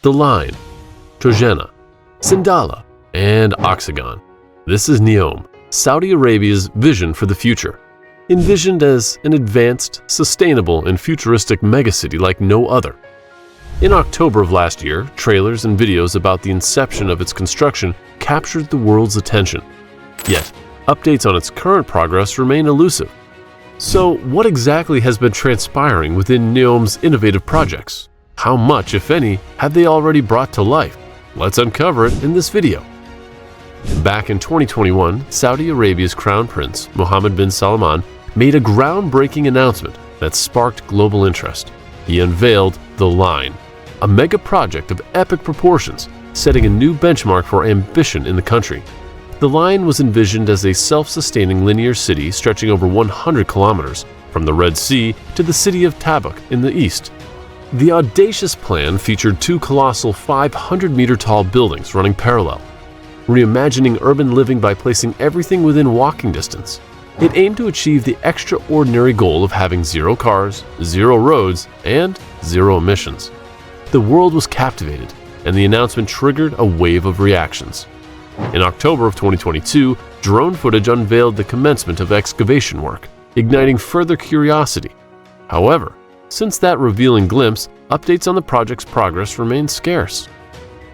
The Line, Trojena, Sindalah, and Oxagon. This is Neom, Saudi Arabia's vision for the future, envisioned as an advanced, sustainable, and futuristic megacity like no other. In October of last year, trailers and videos about the inception of its construction captured the world's attention. Yet, updates on its current progress remain elusive. So, what exactly has been transpiring within Neom's innovative projects? How much, if any, have they already brought to life? Let's uncover it in this video. Back in 2021, Saudi Arabia's Crown Prince, Mohammed bin Salman, made a groundbreaking announcement that sparked global interest. He unveiled The Line, a mega project of epic proportions, setting a new benchmark for ambition in the country. The Line was envisioned as a self-sustaining linear city stretching over 100 kilometers, from the Red Sea to the city of Tabuk in the east. The audacious plan featured two colossal 500-meter-tall buildings running parallel, reimagining urban living by placing everything within walking distance. It aimed to achieve the extraordinary goal of having zero cars, zero roads, and zero emissions. The world was captivated, and the announcement triggered a wave of reactions. In October of 2022, drone footage unveiled the commencement of excavation work, igniting further curiosity. However, since that revealing glimpse, updates on the project's progress remain scarce.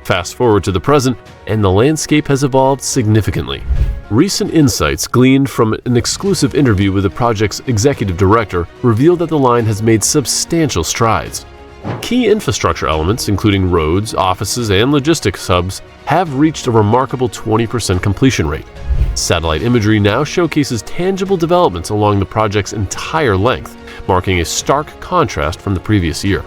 Fast forward to the present, and the landscape has evolved significantly. Recent insights gleaned from an exclusive interview with the project's executive director reveal that the line has made substantial strides. Key infrastructure elements, including roads, offices, and logistics hubs, have reached a remarkable 20% completion rate. Satellite imagery now showcases tangible developments along the project's entire length, marking a stark contrast from the previous year.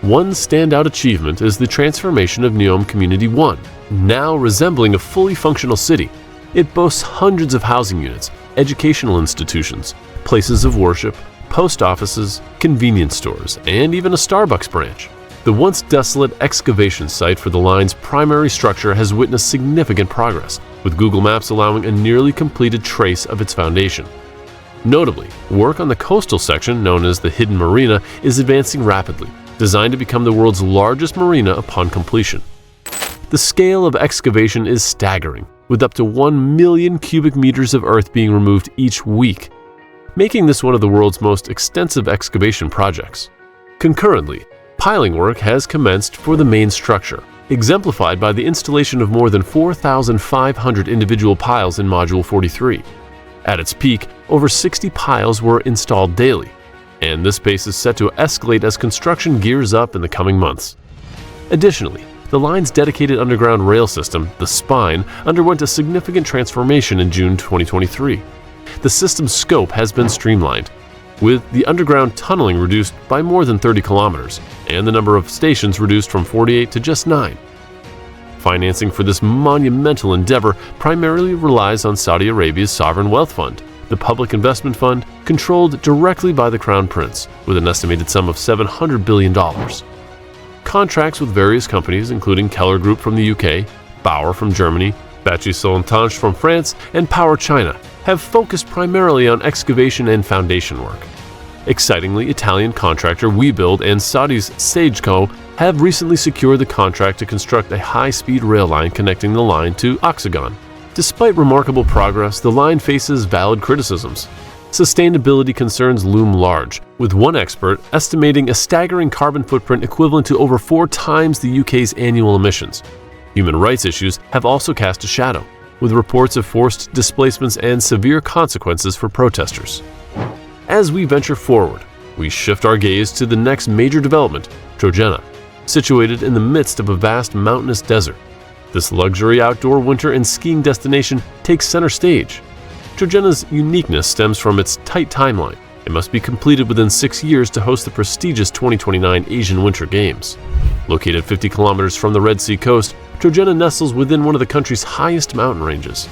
One standout achievement is the transformation of Neom Community 1, now resembling a fully functional city. It boasts hundreds of housing units, educational institutions, places of worship, post offices, convenience stores, and even a Starbucks branch. The once desolate excavation site for the line's primary structure has witnessed significant progress, with Google Maps allowing a nearly completed trace of its foundation. Notably, work on the coastal section, known as the Hidden Marina, is advancing rapidly, designed to become the world's largest marina upon completion. The scale of excavation is staggering, with up to 1 million cubic meters of earth being removed each week, making this one of the world's most extensive excavation projects. Concurrently, piling work has commenced for the main structure, exemplified by the installation of more than 4,500 individual piles in Module 43. At its peak, over 60 piles were installed daily, and this pace is set to escalate as construction gears up in the coming months. Additionally, the line's dedicated underground rail system, the Spine, underwent a significant transformation in June 2023. The system's scope has been streamlined, with the underground tunneling reduced by more than 30 kilometers and the number of stations reduced from 48 to just 9. Financing for this monumental endeavor primarily relies on Saudi Arabia's Sovereign Wealth Fund, the public investment fund controlled directly by the Crown Prince, with an estimated sum of $700 billion. Contracts with various companies, including Keller Group from the UK, Bauer from Germany, Bachy Solange from France, and Power China, have focused primarily on excavation and foundation work. Excitingly, Italian contractor WeBuild and Saudi's Sageco have recently secured the contract to construct a high-speed rail line connecting the line to Oxagon. Despite remarkable progress, the line faces valid criticisms. Sustainability concerns loom large, with one expert estimating a staggering carbon footprint equivalent to over 4 times the UK's annual emissions. Human rights issues have also cast a shadow, with reports of forced displacements and severe consequences for protesters. As we venture forward, we shift our gaze to the next major development, Trojena, situated in the midst of a vast mountainous desert. This luxury outdoor winter and skiing destination takes center stage. Trojena's uniqueness stems from its tight timeline. It must be completed within 6 years to host the prestigious 2029 Asian Winter Games. Located 50 kilometers from the Red Sea coast, Trojena nestles within one of the country's highest mountain ranges.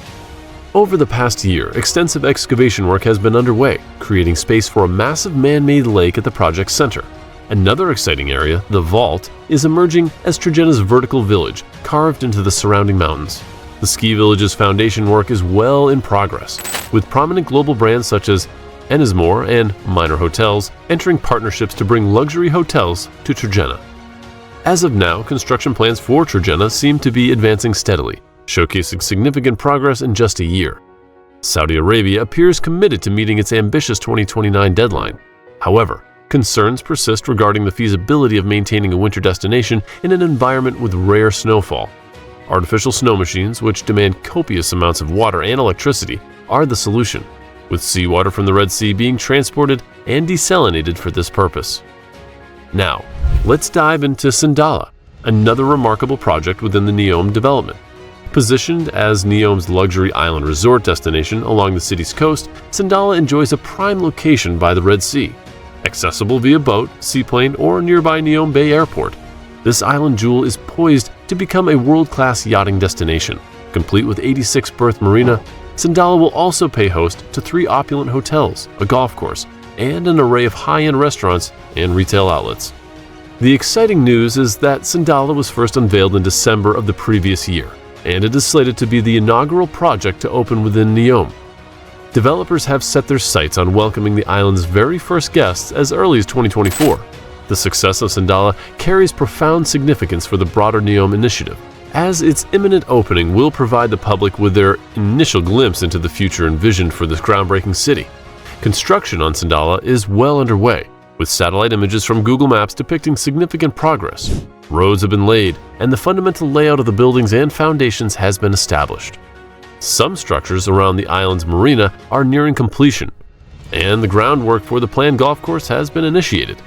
Over the past year, extensive excavation work has been underway, creating space for a massive man-made lake at the project's center. Another exciting area, the Vault, is emerging as Trojena's vertical village, carved into the surrounding mountains. The ski village's foundation work is well in progress, with prominent global brands such as Ennismore and Minor Hotels entering partnerships to bring luxury hotels to Trojena. As of now, construction plans for Trojena seem to be advancing steadily, showcasing significant progress in just a year. Saudi Arabia appears committed to meeting its ambitious 2029 deadline. However, concerns persist regarding the feasibility of maintaining a winter destination in an environment with rare snowfall. Artificial snow machines, which demand copious amounts of water and electricity, are the solution, with seawater from the Red Sea being transported and desalinated for this purpose. Now, let's dive into Sindalah, another remarkable project within the Neom development. Positioned as Neom's luxury island resort destination along the city's coast, Sindalah enjoys a prime location by the Red Sea. Accessible via boat, seaplane, or nearby Neom Bay Airport, this island jewel is poised to become a world-class yachting destination. Complete with 86-berth marina, Sindalah will also pay host to 3 opulent hotels, a golf course, and an array of high-end restaurants and retail outlets. The exciting news is that Sindalah was first unveiled in December of the previous year, and it is slated to be the inaugural project to open within Neom. Developers have set their sights on welcoming the island's very first guests as early as 2024. The success of Sindalah carries profound significance for the broader Neom initiative, as its imminent opening will provide the public with their initial glimpse into the future envisioned for this groundbreaking city. Construction on Sindalah is well underway, with satellite images from Google Maps depicting significant progress. Roads have been laid, and the fundamental layout of the buildings and foundations has been established. Some structures around the island's marina are nearing completion, and the groundwork for the planned golf course has been initiated.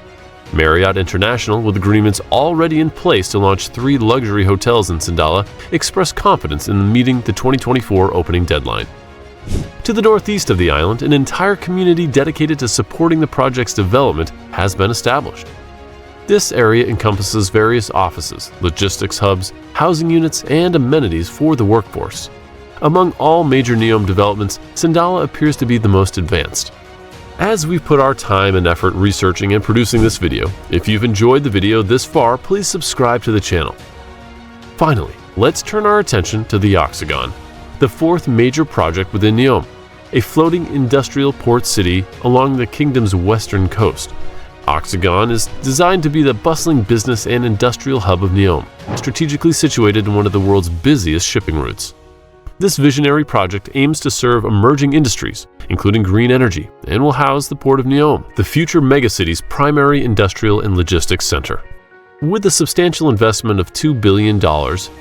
Marriott International, with agreements already in place to launch 3 luxury hotels in Sindalah, expressed confidence in meeting the 2024 opening deadline. To the northeast of the island, an entire community dedicated to supporting the project's development has been established. This area encompasses various offices, logistics hubs, housing units, and amenities for the workforce. Among all major Neom developments, Sindalah appears to be the most advanced. As we've put our time and effort researching and producing this video, if you've enjoyed the video this far, please subscribe to the channel. Finally, let's turn our attention to the Oxagon, the 4th major project within Neom, a floating industrial port city along the kingdom's western coast. Oxagon is designed to be the bustling business and industrial hub of Neom, strategically situated in one of the world's busiest shipping routes. This visionary project aims to serve emerging industries, including green energy, and will house the port of Neom, the future megacity's primary industrial and logistics center. With a substantial investment of $2 billion,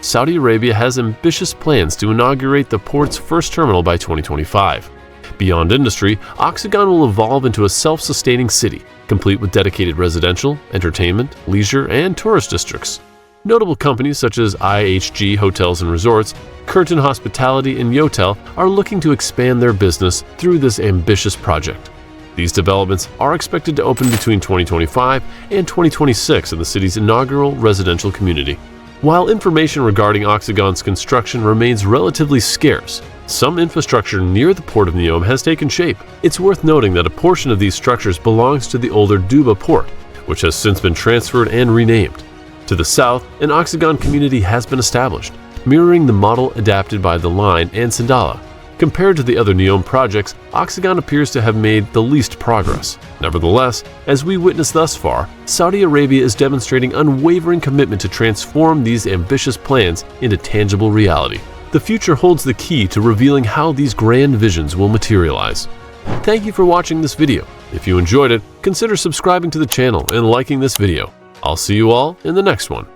Saudi Arabia has ambitious plans to inaugurate the port's first terminal by 2025. Beyond industry, Oxagon will evolve into a self-sustaining city, complete with dedicated residential, entertainment, leisure, and tourist districts. Notable companies such as IHG Hotels and Resorts, Curtin Hospitality, and Yotel are looking to expand their business through this ambitious project. These developments are expected to open between 2025 and 2026 in the city's inaugural residential community. While information regarding Oxagon's construction remains relatively scarce, some infrastructure near the port of Neom has taken shape. It's worth noting that a portion of these structures belongs to the older Duba port, which has since been transferred and renamed. To the south, an Oxagon community has been established, mirroring the model adapted by the Line and Sindalah. Compared to the other Neom projects, Oxagon appears to have made the least progress. Nevertheless, as we witness thus far, Saudi Arabia is demonstrating unwavering commitment to transform these ambitious plans into tangible reality. The future holds the key to revealing how these grand visions will materialize. Thank you for watching this video. If you enjoyed it, consider subscribing to the channel and liking this video. I'll see you all in the next one.